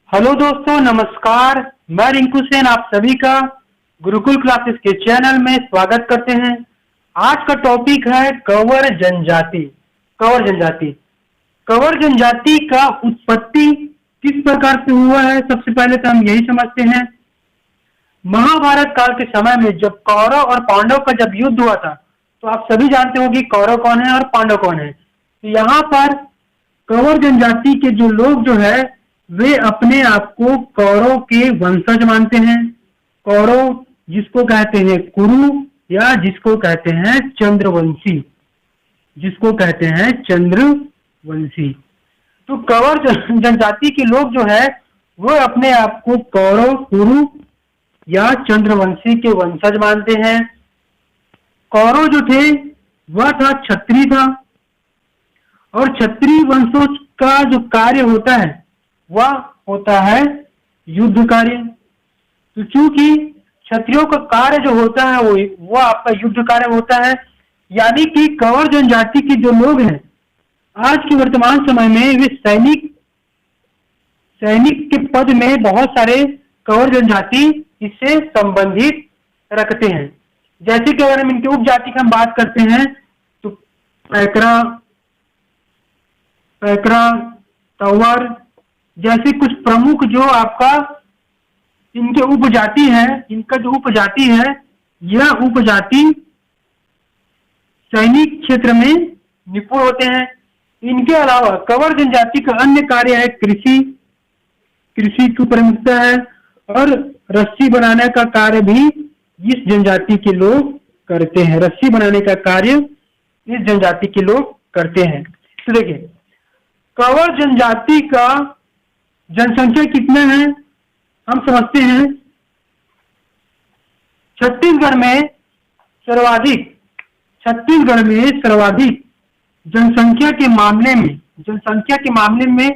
Hello दोस्तों, नमस्कार। मैं रिंकू सेन आप सभी का गुरुकुल क्लासेस के चैनल में स्वागत करते हैं। आज का टॉपिक है कंवर जनजाति। कंवर जनजाति का उत्पत्ति किस प्रकार से हुआ है, सबसे पहले तो हम यही समझते हैं। महाभारत काल के समय में जब कौरव और पांडव का जब युद्ध हुआ था, तो आप सभी जानते हो कि कौरव कौन है और पांडव कौन है। तो यहाँ पर कंवर जनजाति के जो लोग जो है वे अपने आप को कौरव के वंशज मानते हैं। कौरव जिसको कहते हैं कुरु या जिसको कहते हैं चंद्रवंशी। तो कंवर जनजाति के लोग जो है वो अपने आप को कौरव, कुरु या चंद्रवंशी के वंशज मानते हैं। कौरव जो थे वह था क्षत्रिय था, और क्षत्रिय वंशों का जो कार्य होता है वह होता है युद्ध कार्य। तो चूंकि क्षत्रियों का कार्य जो होता है वो आपका युद्ध कार्य होता है, यानी कि कंवर जनजाति के जो लोग हैं आज के वर्तमान समय में वे सैनिक के पद में बहुत सारे कंवर जनजाति इससे संबंधित रखते हैं। जैसे कि अगर हम इनके उपजाति की हम बात करते हैं तो पैकरा, तंवर जैसे कुछ प्रमुख जो आपका इनके उपजाति है, इनका जो उपजाति है यह उपजाति सैनिक क्षेत्र में निपुण होते हैं। इनके अलावा कंवर जनजाति का अन्य कार्य है कृषि की प्रमुखता है, और रस्सी बनाने का कार्य भी इस जनजाति के लोग करते हैं। रस्सी बनाने का कार्य इस जनजाति के लोग करते हैं। तो देखिए, कंवर जनजाति का जनसंख्या कितना है हम समझते हैं। छत्तीसगढ़ में सर्वाधिक जनसंख्या के मामले में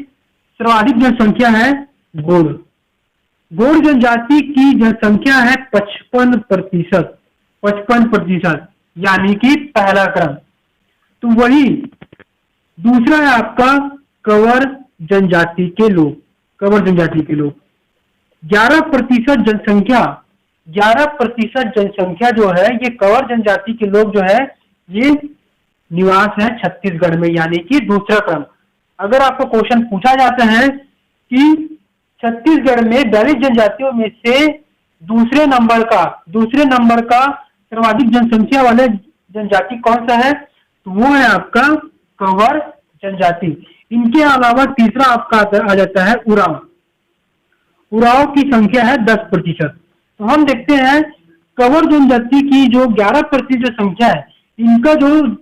सर्वाधिक जनसंख्या है गोंड जनजाति की जनसंख्या है 55%, यानी कि पहला क्रम। तो वही दूसरा है आपका कंवर जनजाति के लोग। 11% जनसंख्या जो है ये कंवर जनजाति के लोग जो है ये निवास है छत्तीसगढ़ में, यानी कि दूसरा क्रम। अगर आपको क्वेश्चन पूछा जाता है कि छत्तीसगढ़ में दलित जनजातियों में से दूसरे नंबर का सर्वाधिक जनसंख्या वाले जनजाति कौन सा है, तो वो है आपका कंवर जनजाति। इनके अलावा तीसरा आपका आ जाता है उराव की संख्या है 10%। तो हम देखते हैं कंवर जनजाति की जो 11% जो संख्या है, इनका जो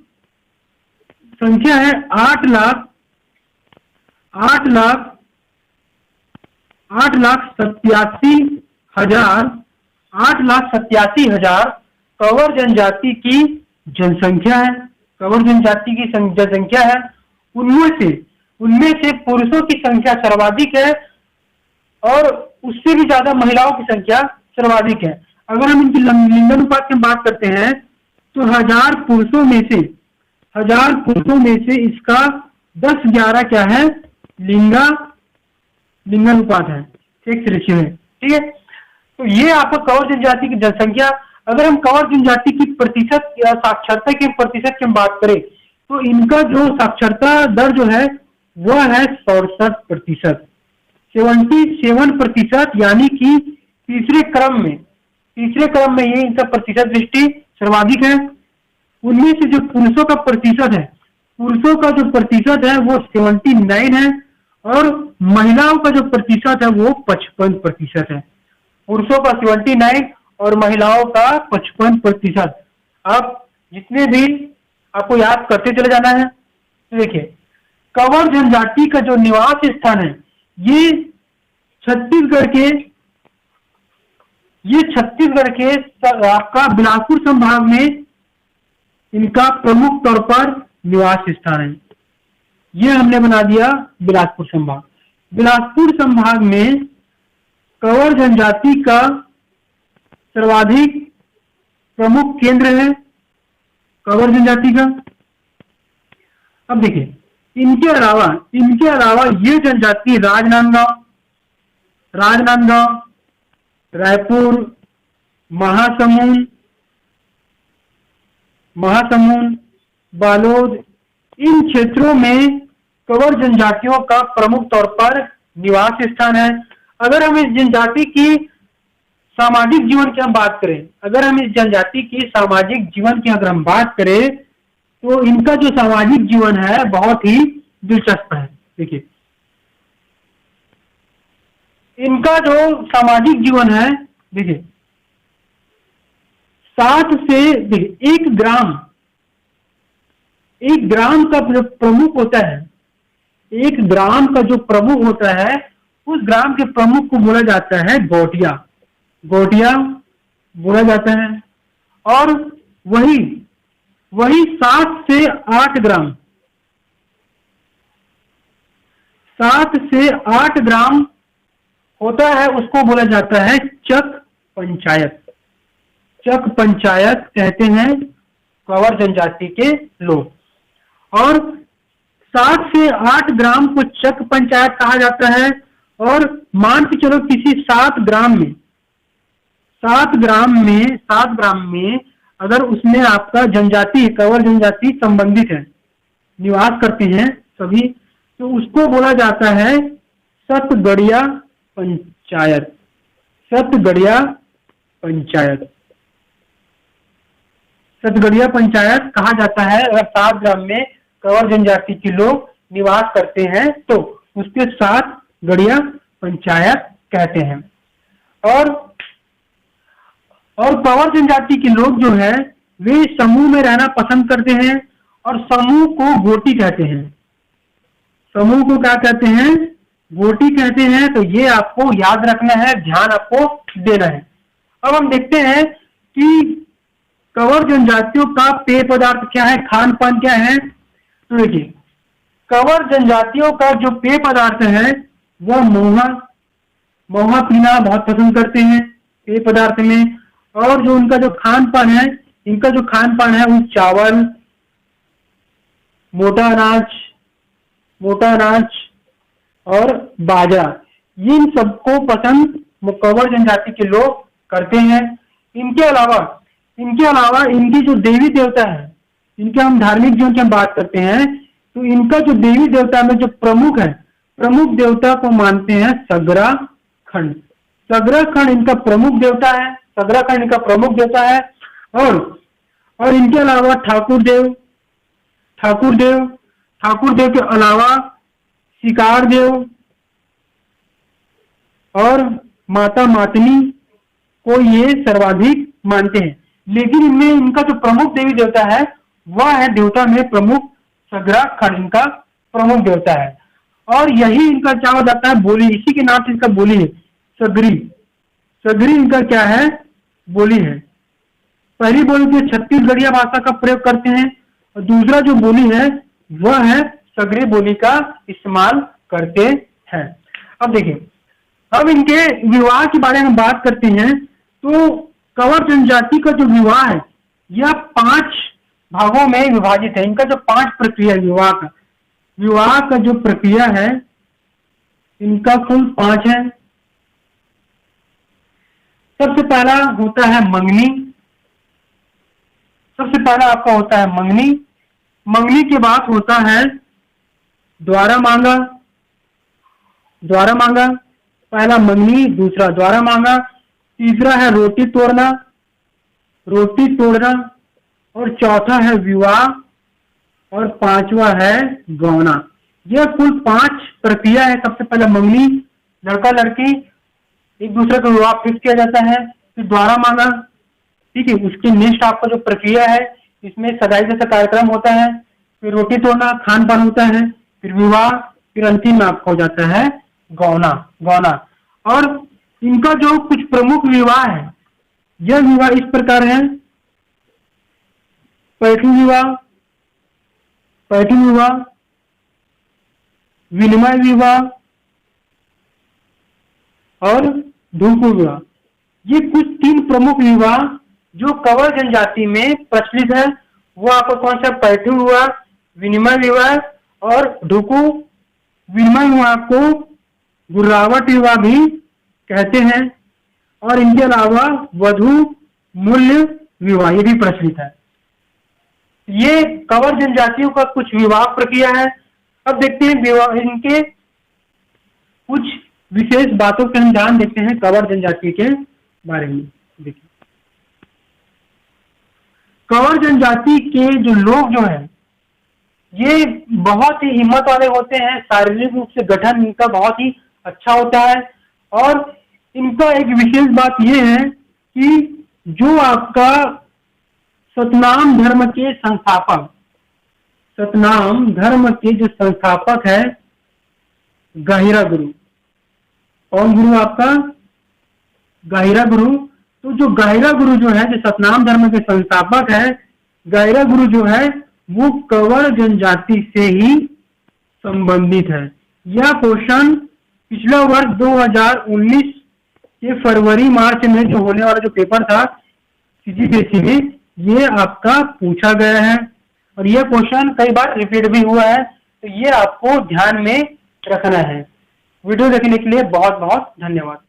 संख्या है 8,87,000 कंवर जनजाति की जनसंख्या है। उनमें से पुरुषों की संख्या सर्वाधिक है और उससे भी ज्यादा महिलाओं की संख्या सर्वाधिक है। अगर हम इनकी लिंगानुपात की बात करते हैं तो 1000 पुरुषों में से इसका 10-11 क्या है, लिंगानुपात है, सेक्स रेशियो है। ठीक है, तो ये आपका कंवर जनजाति की जनसंख्या। अगर हम कंवर जनजाति की प्रतिशत या साक्षरता के प्रतिशत की बात करें तो इनका जो साक्षरता दर जो है वह है 67%, 77%, यानी कि तीसरे क्रम में ये इनका प्रतिशत दृष्टि सर्वाधिक है। उनमें से जो पुरुषों का जो प्रतिशत है वो 79 है, और महिलाओं का जो प्रतिशत है वो 55% है। पुरुषों का 79 और महिलाओं का 55%। अब जितने भी आपको याद करते चले जाना है। तो देखिए, कंवर जनजाति का जो निवास स्थान है ये छत्तीसगढ़ के आपका बिलासपुर संभाग में इनका प्रमुख तौर पर निवास स्थान है। ये हमने बना दिया बिलासपुर संभाग में कंवर जनजाति का सर्वाधिक प्रमुख केंद्र है कंवर जनजाति का। अब देखिए, इनके अलावा ये जनजाति राजनांदगांव, राजनांदगांव, रायपुर, महासमुंद, बालोद, इन क्षेत्रों में कंवर जनजातियों का प्रमुख तौर पर निवास स्थान है। अगर हम इस जनजाति की सामाजिक जीवन की हम बात करें, अगर हम इस जनजाति की सामाजिक जीवन की अगर हम बात करें तो इनका जो सामाजिक जीवन है बहुत ही दिलचस्प है। देखिए इनका जो सामाजिक जीवन है, देखिए 7 से देखिए एक ग्राम का जो प्रमुख होता है, एक ग्राम का जो प्रमुख होता है उस ग्राम के प्रमुख को बोला जाता है गोटिया बोला जाता है। और वही 7 से 8 ग्राम होता है, उसको बोला जाता है चक पंचायत कहते हैं कंवर जनजाति के लोग। और 7 से 8 ग्राम को चक पंचायत कहा जाता है। और मान के चलो किसी 7 ग्राम में अगर उसमें आपका जनजाति कंवर जनजाति संबंधित है, निवास करते हैं सभी, तो उसको बोला जाता है सतगड़िया पंचायत कहा जाता है। अगर 7 ग्राम में कंवर जनजाति के लोग निवास करते हैं तो उसके साथ गड़िया पंचायत कहते हैं। और कंवर जनजाति के लोग जो है वे समूह में रहना पसंद करते हैं और समूह को गोटी कहते हैं। समूह को क्या कहते हैं? गोटी कहते हैं। तो ये आपको याद रखना है, ध्यान आपको देना है। अब हम देखते हैं कि कंवर जनजातियों का पेय पदार्थ क्या है, खान पान क्या है। तो देखिए कंवर जनजातियों का जो पेय पदार्थ है वह महुआ पीना बहुत पसंद करते हैं पेय पदार्थ में। और जो उनका जो खान पान है, इनका जो खान पान है वो चावल, मोटा अनाज और बाजरा, इन सबको पसंद कंवर जनजाति के लोग करते हैं। इनके अलावा इनकी जो देवी देवता है, इनके हम धार्मिक जीवन की हम बात करते हैं तो इनका जो देवी देवता में जो प्रमुख है, प्रमुख देवता को मानते हैं सगरा खंड इनका प्रमुख देवता है। और इनके अलावा ठाकुर देव के अलावा शिकार देव और माता मातनी को ये सर्वाधिक मानते हैं। लेकिन इनमें इनका जो प्रमुख देवी देवता है वह है देवता में प्रमुख सगरा खंड, इनका प्रमुख देवता है। और यही इनका क्या हो जाता है, बोली, इसी के नाम से इसका बोली है सगरी इनका क्या है, बोली है। पहली बोली जो छत्तीसगढ़िया भाषा का प्रयोग करते हैं और दूसरा जो बोली है वह है सगरी बोली का इस्तेमाल करते हैं। अब देखिए अब इनके विवाह के बारे में बात करते हैं तो कंवर जनजाति का जो विवाह है यह 5 भागों में विभाजित है। इनका जो 5 प्रक्रिया विवाह का जो प्रक्रिया है इनका कुल 5 है। सबसे पहला होता है मंगनी। सबसे पहला आपका होता है मंगनी के बाद होता है द्वारा मांगा। पहला मंगनी, दूसरा द्वारा मांगा, तीसरा है रोटी तोड़ना और चौथा है विवाह और 5वां है गौना। यह कुल 5 प्रक्रिया है। सबसे पहले मंगनी, लड़का लड़की एक दूसरे का विवाह फिक्स किया जाता है, फिर द्वारा मांगा, ठीक है। उसके नेक्स्ट आपका जो प्रक्रिया है इसमें सगाई जैसा कार्यक्रम होता है, फिर रोटी तोड़ना, खान पान होता है, फिर विवाह, फिर अंतिम में आपका हो जाता है गौना। और इनका जो कुछ प्रमुख विवाह है, यह विवाह इस प्रकार है: पैठू विवाह, विनिमय विवाह और ढूंढू विवाह। ये कुछ 3 प्रमुख विवाह जो कंवर जनजाति में प्रचलित है। वो आपको कौन सा? पैठू विवाह, विनिमय विवाह और ढुकू। विनिमय विवाह को गुर्रावट विवाह भी कहते हैं, और इनके अलावा वधू मूल्य विवाह ये भी प्रचलित है। ये कंवर जनजातियों का कुछ विवाह प्रक्रिया है। अब देखते हैं विवाह इनके कुछ विशेष बातों पर हम ध्यान देते हैं कंवर जनजाति के बारे में। देखिए, कंवर जनजाति के जो लोग जो है ये बहुत ही हिम्मत वाले होते हैं, शारीरिक रूप से गठन इनका बहुत ही अच्छा होता है। और इनका एक विशेष बात यह है कि जो आपका सतनाम धर्म के संस्थापक, सतनाम धर्म के जो संस्थापक है गाहिरा गुरु, कौन गुरु आपका? गाहिरा गुरु। तो जो गाहिरा गुरु जो है, जो सतनाम धर्म के संस्थापक है, गाहिरा गुरु जो है वो कंवर जनजाति से ही संबंधित है। यह क्वेश्चन पिछला वर्ष 2019 के फरवरी मार्च में जो होने वाला जो पेपर था CGPSC में, ये आपका पूछा गया है और यह क्वेश्चन कई बार रिपीट भी हुआ है, तो ये आपको ध्यान में रखना है। वीडियो देखने के लिए बहुत बहुत धन्यवाद।